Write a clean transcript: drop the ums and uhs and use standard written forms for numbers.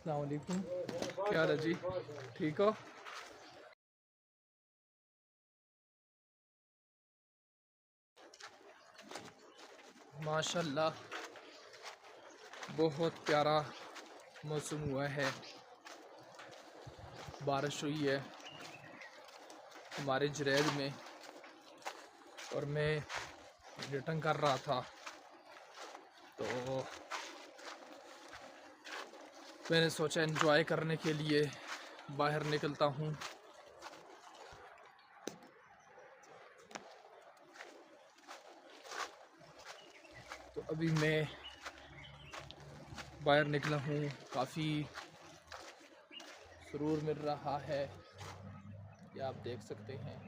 अस्सलाम वालेकुम। क्या हाल है जी, ठीक हो? माशाल्लाह बहुत प्यारा मौसम हुआ है, बारिश हुई है हमारे जुरैद में और मैं रिटर्न कर रहा था तो मैंने सोचा एंजॉय करने के लिए बाहर निकलता हूँ। तो अभी मैं बाहर निकला हूँ, काफ़ी सुरूर मिल रहा है, ये आप देख सकते हैं।